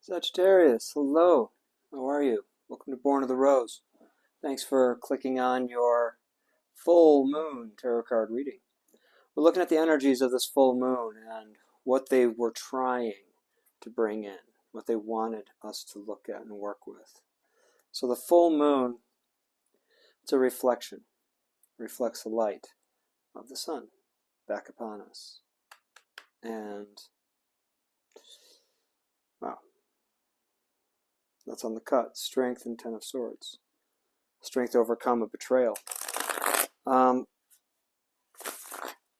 Sagittarius, hello. How are you? Welcome to Born of the Rose. Thanks for clicking on your full moon tarot card reading. We're looking at the energies of this full moon and what they were trying to bring in, what they wanted us to look at and work with. So the full moon, it's a reflection. It reflects the light of the sun back upon us. And, wow. That's on the cut. Strength and Ten of Swords. Strength to overcome a betrayal. I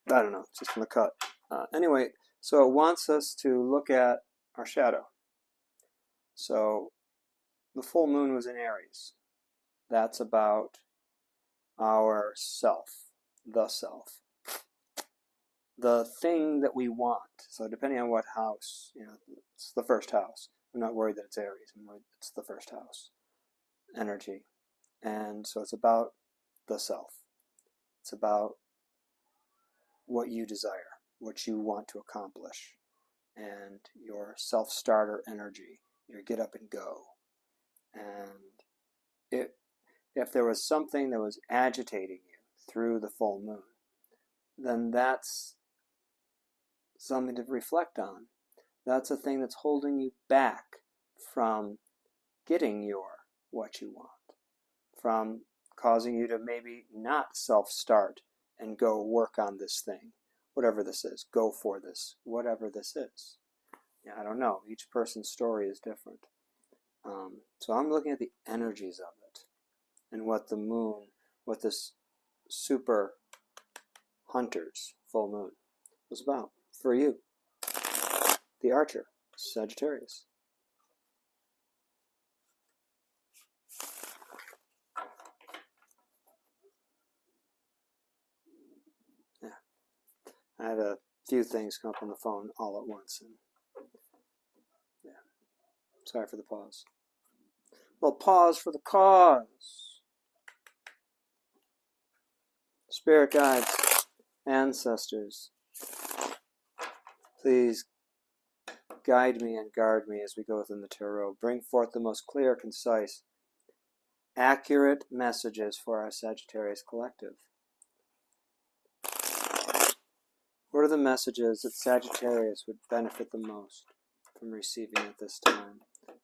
don't know. It's just on the cut. Anyway, so it wants us to look at our shadow. So the full moon was in Aries. That's about our self. The self. The thing that we want. So depending on what house, it's the first house. I'm not worried that it's Aries. I'm worried it's the first house energy. And so it's about the self. It's about what you desire, what you want to accomplish, and your self-starter energy, your get up and go. And if there was something that was agitating you through the full moon, then that's something to reflect on. That's a thing that's holding you back from getting your what you want, from causing you to maybe not self-start and go work on this thing, whatever this is, go for this, whatever this is. I don't know. Each person's story is different. So I'm looking at the energies of it and what the moon, what this super hunters full moon was about for you. The Archer, Sagittarius. Yeah, I had a few things come up on the phone all at once, and yeah, sorry for the pause. Well, pause for the cause. Spirit guides, ancestors, please guide me and guard me as we go within the tarot. Bring forth the most clear, concise, accurate messages for our Sagittarius collective. What are the messages that Sagittarius would benefit the most from receiving at this time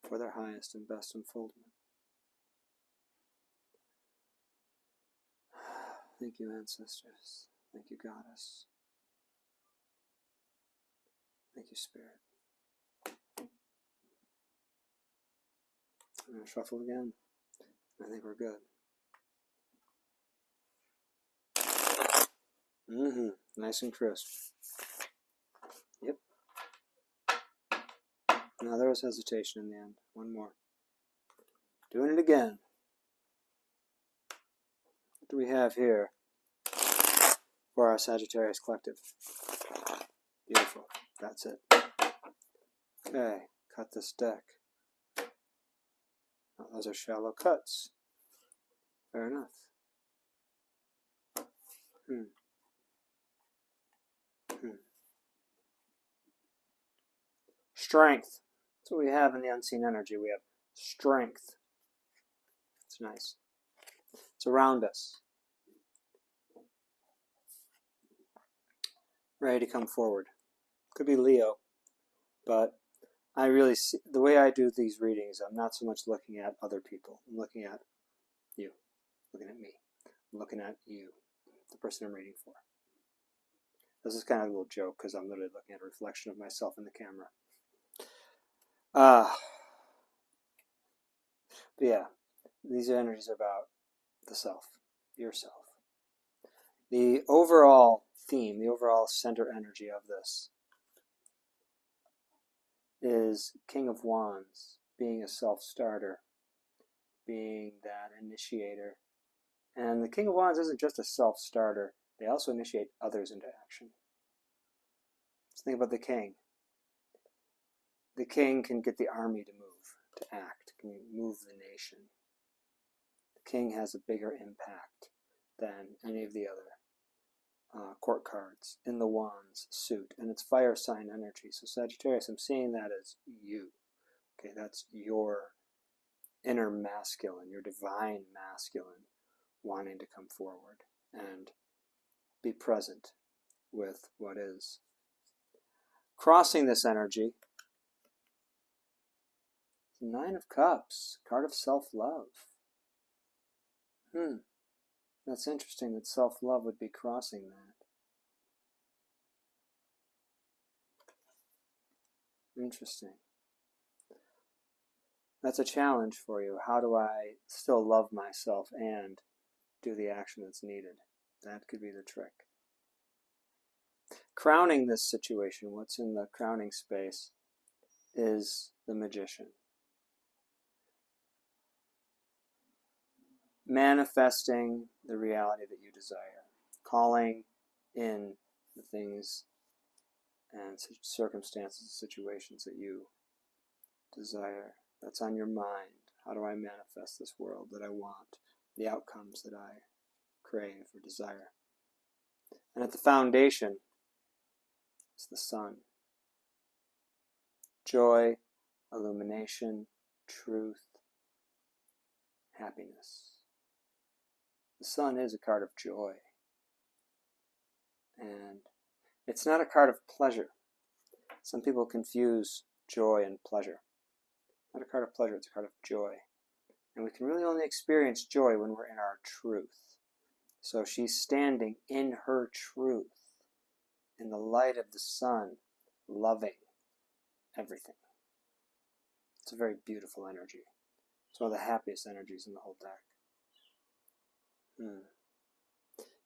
for their highest and best unfoldment? Thank you, ancestors. Thank you, goddess. Thank you, spirit. I'm going to shuffle again. I think we're good. Nice and crisp. Yep. Now there was hesitation in the end. One more. Doing it again. What do we have here for our Sagittarius collective? Beautiful. That's it. Okay. Cut this deck. Oh, those are shallow cuts. Fair enough. Strength. That's what we have in the unseen energy. We have strength. It's nice. It's around us. Ready to come forward. Could be Leo, but I really see, the way I do these readings, I'm not so much looking at other people. I'm looking at you. Looking at me. I'm looking at you, the person I'm reading for. This is kind of a little joke because I'm literally looking at a reflection of myself in the camera. But yeah, these energies are about the self, yourself. The overall theme, the overall center energy of this is King of Wands, being a self-starter, being that initiator. And the King of Wands isn't just a self-starter, they also initiate others into action. Let's think about the king. The king can get the army to move, to act, can move the nation. The king has a bigger impact than any of the other court cards in the Wands suit, and it's fire sign energy. So Sagittarius, I'm seeing that as you. Okay, that's your inner masculine, your divine masculine, wanting to come forward and be present with what is. Crossing this energy, Nine of Cups, card of self-love. That's interesting that self-love would be crossing that. Interesting. That's a challenge for you. How do I still love myself and do the action that's needed? That could be the trick. Crowning this situation, what's in the crowning space, is the Magician. Manifesting the reality that you desire. Calling in the things and circumstances and situations that you desire. That's on your mind. How do I manifest this world that I want? The outcomes that I crave or desire. And at the foundation is the sun. Joy, illumination, truth, happiness. The sun is a card of joy. And it's not a card of pleasure. Some people confuse joy and pleasure. Not a card of pleasure, it's a card of joy. And we can really only experience joy when we're in our truth. So she's standing in her truth, in the light of the sun, loving everything. It's a very beautiful energy. It's one of the happiest energies in the whole deck.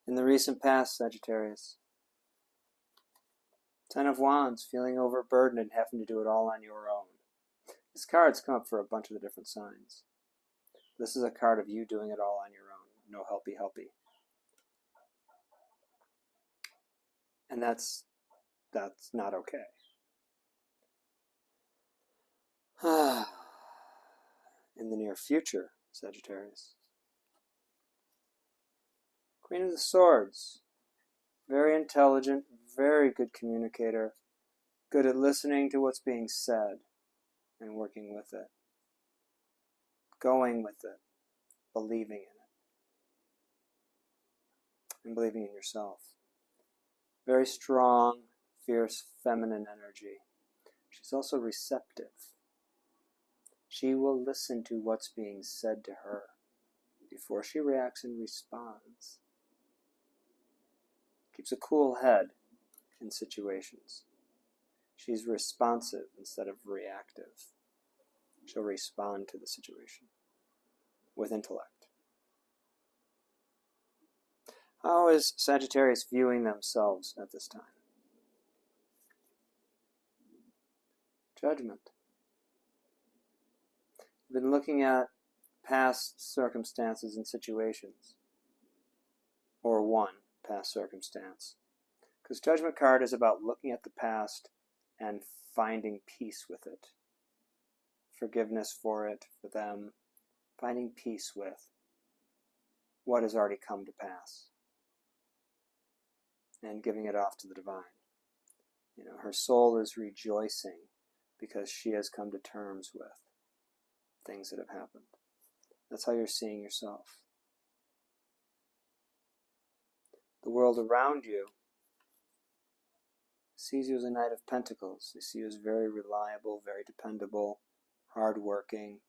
In the recent past, Sagittarius, Ten of Wands, feeling overburdened and having to do it all on your own. This card's come up for a bunch of the different signs. This is a card of you doing it all on your own. No helpy helpy. And that's not okay. In the near future, Sagittarius. Queen of the Swords. Very intelligent, very good communicator. Good at listening to what's being said and working with it. Going with it. Believing in it. And believing in yourself. Very strong, fierce, feminine energy. She's also receptive. She will listen to what's being said to her before she reacts and responds. Keeps a cool head in situations. She's responsive instead of reactive. She'll respond to the situation with intellect. How is Sagittarius viewing themselves at this time? Judgment. We've been looking at past circumstances and situations, or one past circumstance. Because Judgment card is about looking at the past and finding peace with it. Forgiveness for it, for them. Finding peace with what has already come to pass. And giving it off to the divine. You know, her soul is rejoicing because she has come to terms with things that have happened. That's how you're seeing yourself. The world around you sees you as a Knight of Pentacles. They see you as very reliable, very dependable, hardworking,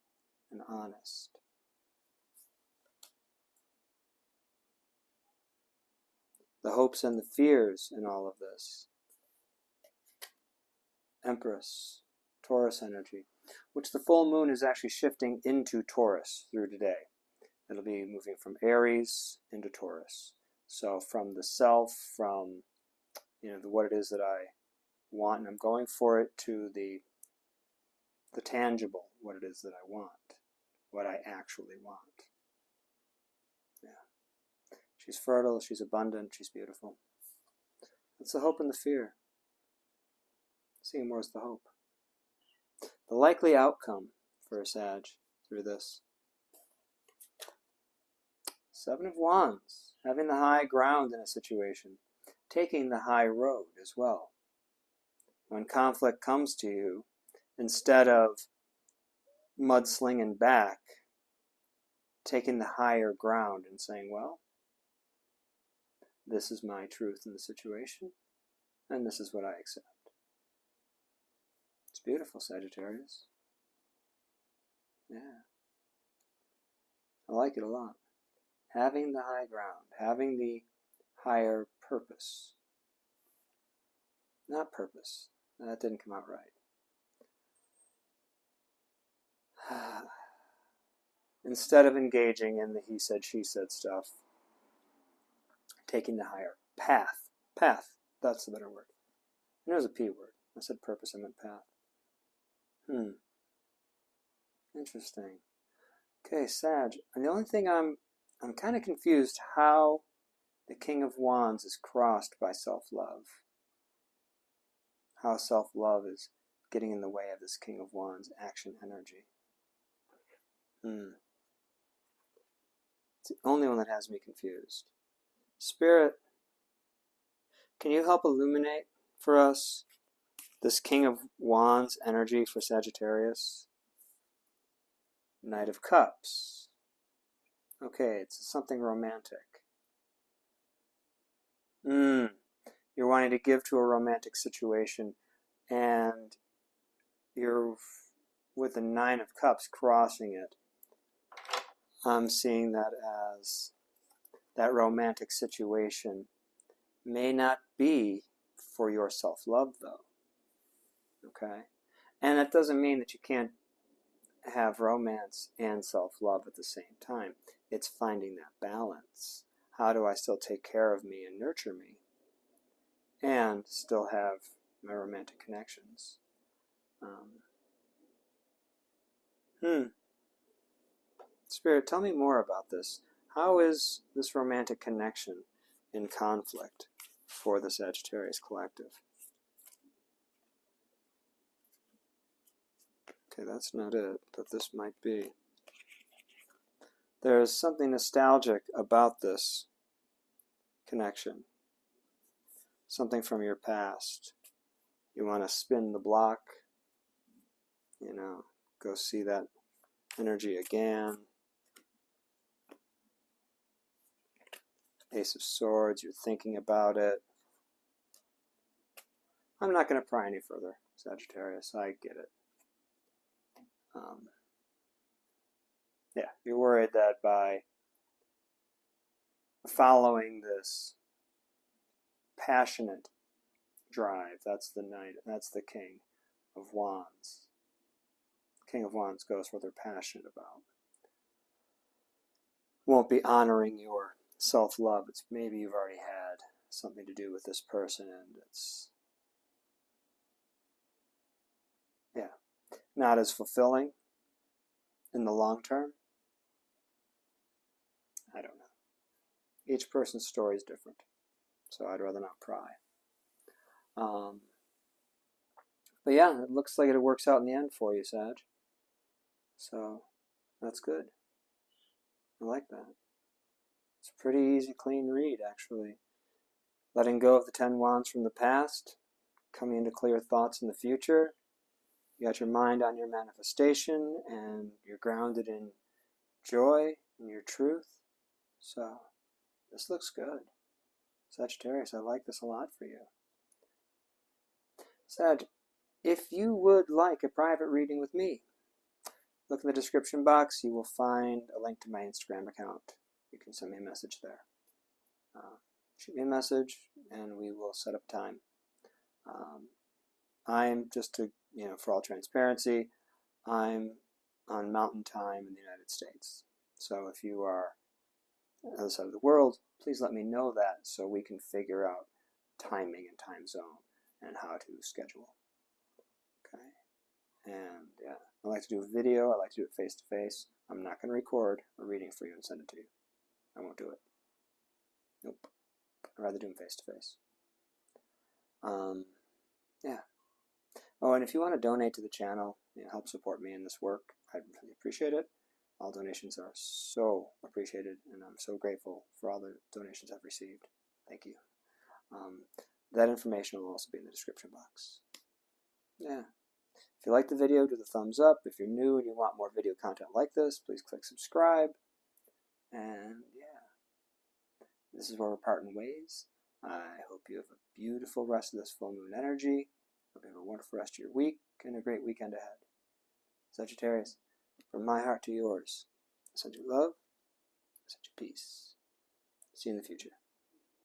and honest. The hopes and the fears in all of this. Empress, Taurus energy, which the full moon is actually shifting into Taurus through today. It'll be moving from Aries into Taurus. So from the self, from what it is that I want and I'm going for it, to the tangible, what it is that I want, what I actually want. Yeah. She's fertile, she's abundant, she's beautiful. That's the hope and the fear. Seeing more as the hope. The likely outcome for a Sag through this. Seven of Wands. Having the high ground in a situation. Taking the high road as well. When conflict comes to you, instead of mudslinging back, taking the higher ground and saying, well, this is my truth in the situation, and this is what I accept. It's beautiful, Sagittarius. Yeah. I like it a lot. Having the high ground, having the higher purpose. Not purpose. That didn't come out right. Instead of engaging in the he said, she said stuff, taking the higher path. Path, that's the better word. And it was a P word. I said purpose, I meant path. Interesting. Okay, Sag. And the only thing I'm kind of confused how the King of Wands is crossed by self-love. How self-love is getting in the way of this King of Wands action energy. It's the only one that has me confused. Spirit, can you help illuminate for us this King of Wands energy for Sagittarius? Knight of Cups. Okay, it's something romantic. You're wanting to give to a romantic situation, and you're with the Nine of Cups crossing it. I'm seeing that as that romantic situation may not be for your self-love, though. Okay? And that doesn't mean that you can't have romance and self-love at the same time. It's finding that balance. How do I still take care of me and nurture me and still have my romantic connections? Spirit, tell me more about this. How is this romantic connection in conflict for the Sagittarius collective? Okay, that's not it, but this might be. There's something nostalgic about this connection. Something from your past. You want to spin the block, go see that energy again. Ace of Swords, you're thinking about it. I'm not going to pry any further, Sagittarius. I get it. Yeah, you're worried that by following this passionate drive, that's the Knight, that's the King of Wands. King of Wands goes where they're passionate about. Won't be honoring your self-love. It's maybe you've already had something to do with this person, and it's not as fulfilling in the long term. I don't know. Each person's story is different, so I'd rather not pry. But yeah, it looks like it works out in the end for you, Sag. So that's good. I like that. It's a pretty easy, clean read, actually. Letting go of the 10 Wands from the past, coming into clear thoughts in the future. You got your mind on your manifestation, and you're grounded in joy and your truth. So this looks good. Sagittarius, I like this a lot for you. Sag, if you would like a private reading with me, look in the description box. You will find a link to my Instagram account. You can send me a message there. Shoot me a message, and we will set up time. I'm just to, for all transparency, I'm on Mountain Time in the United States. So if you are on the other side of the world, please let me know that so we can figure out timing and time zone and how to schedule. Okay. And yeah, I like to do a video. I like to do it face-to-face. I'm not going to record a reading for you and send it to you. I won't do it. Nope. I'd rather do them face-to-face. Yeah. Oh, and if you want to donate to the channel, help support me in this work, I'd really appreciate it. All donations are so appreciated, and I'm so grateful for all the donations I've received. Thank you. That information will also be in the description box. Yeah. If you like the video, do the thumbs up. If you're new and you want more video content like this, please click subscribe. And yeah, this is where we're parting ways. I hope you have a beautiful rest of this full moon energy. Hope you have a wonderful rest of your week and a great weekend ahead. Sagittarius, from my heart to yours, I send you love, I send you peace. See you in the future.